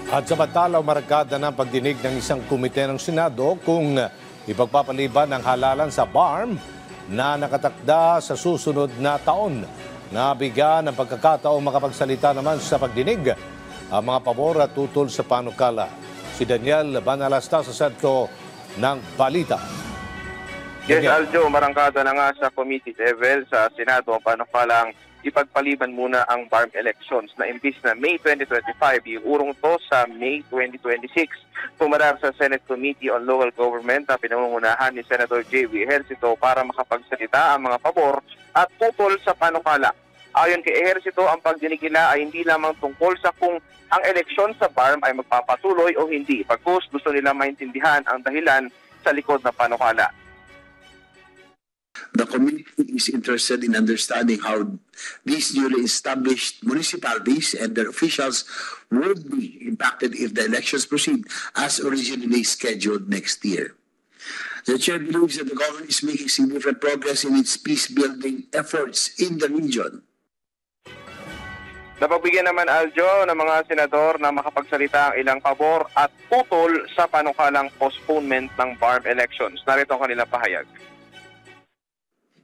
At samantala, markada ng pagdinig ng isang komite ng Senado kung ipagpapaliban ng halalan sa BARM na nakatakda sa susunod na taon. Nabigyan ng pagkakataong makapagsalita naman sa pagdinig ang mga pabor at tutol sa panukala. Si Daniel Banalasta sa sentro ng balita. Yes, Aljo, marangkada na nga sa committee level sa Senado ang panukalang ipagpaliban muna ang BARM elections na imbis na May 2025, iurong to sa May 2026. Pumarar sa Senate Committee on Local Government na pinangungunahan ni Senator J.V. Ejercito para makapagsalita ang mga pabor at tutol sa panukala. Ayon kay Ejercito, ang pagdinig nila ay hindi lamang tungkol sa kung ang eleksyon sa BARM ay magpapatuloy o hindi. Pagkus gusto nila maintindihan ang dahilan sa likod ng panukala. The committee is interested in understanding how these newly established municipalities and their officials would be impacted if the elections proceed as originally scheduled next year. The chair believes that the government is making significant progress in its peace-building efforts in the region. Napagbigyan naman, Aljo, ng mga senador na makapagsalita ang ilang pabor at tutol sa panukalang postponement ng BARM elections. Narito ang kanilang pahayag.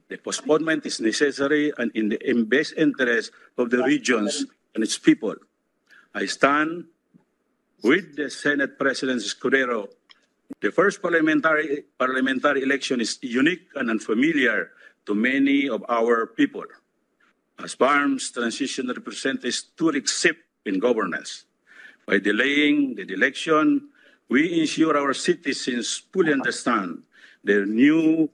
The postponement is necessary and in the best interest of the regions and its people. I stand with the Senate President Escudero. The first parliamentary election is unique and unfamiliar to many of our people, as BARM's transition represents two except in governance. By delaying the election, we ensure our citizens fully understand their new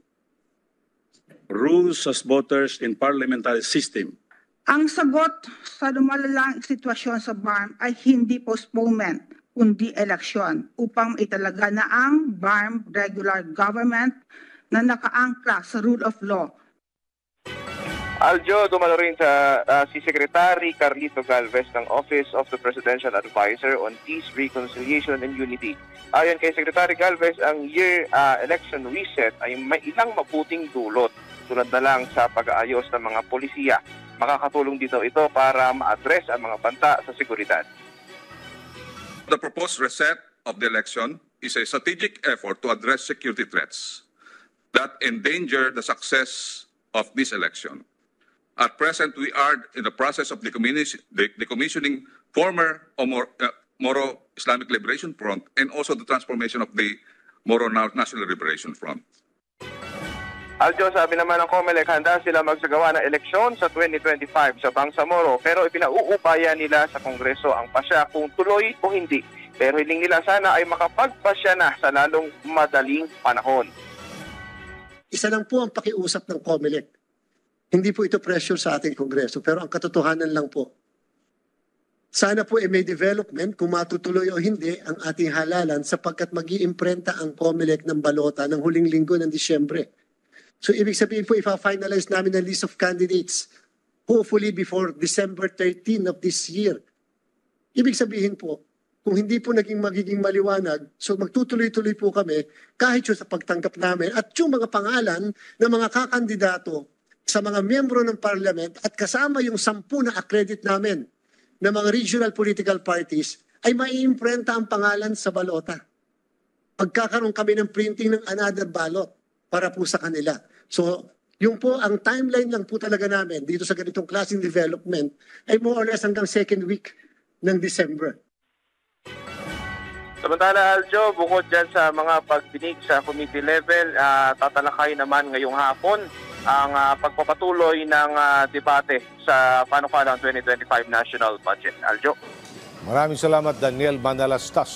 rules as voters in parliamentary system. Ang sagot sa lumalalang sitwasyon sa BARM ay hindi postponement, kundi eleksyon upang italaga na ang BARM regular government na nakaangkla sa rule of law. Aljo, dumalo rin sa si Secretary Carlito Galvez ng Office of the Presidential Advisor on Peace, Reconciliation and Unity. Ayon kay Secretary Galvez, ang year election reset ay may ilang mabuting dulot tulad na lang sa pag-aayos ng mga polisiya. Makakatulong dito ito para ma-address ang mga banta sa seguridad. The proposed reset of the election is a strategic effort to address security threats that endanger the success of this election. At present, we are in the process of decommissioning former Moro Islamic Liberation Front and also the transformation of the Moro National Liberation Front. Aljo, sabi naman ng COMELEC, handa sila magsagawa ng eleksyon sa 2025 sa Bangsamoro pero ipinauupaya nila sa Kongreso ang pasya kung tuloy o hindi. Pero hiling nila sana ay makapagpasya na sa lalong madaling panahon. Isa lang po ang pakiusap ng COMELEC. Hindi po ito pressure sa ating Kongreso pero ang katotohanan lang po. Sana po may development kung matutuloy o hindi ang ating halalan sapagkat mag-iimprenta ang COMELEC ng balota ng huling linggo ng Disyembre. So ibig sabihin po, ipa-finalize namin ang list of candidates, hopefully before December 13 of this year. Ibig sabihin po, kung hindi po magiging maliwanag, so magtutuloy-tuloy po kami kahit yung sa pagtanggap namin at yung mga pangalan ng mga kakandidato sa mga miyembro ng parliament at kasama yung 10 na accredit namin ng mga regional political parties ay maiimprenta ang pangalan sa balota. Pagkakaroon kami ng printing ng another ballot para po sa kanila. So, yung po, ang timeline lang po talaga namin dito sa ganitong klaseng development ay more or less hanggang second week ng December. Samantala, Aljo, bukod dyan sa mga pagdinig sa committee level, tatalakay naman ngayong hapon ang pagpapatuloy ng debate sa panukalang 2025 national budget. Aljo. Maraming salamat, Daniel Manalastas.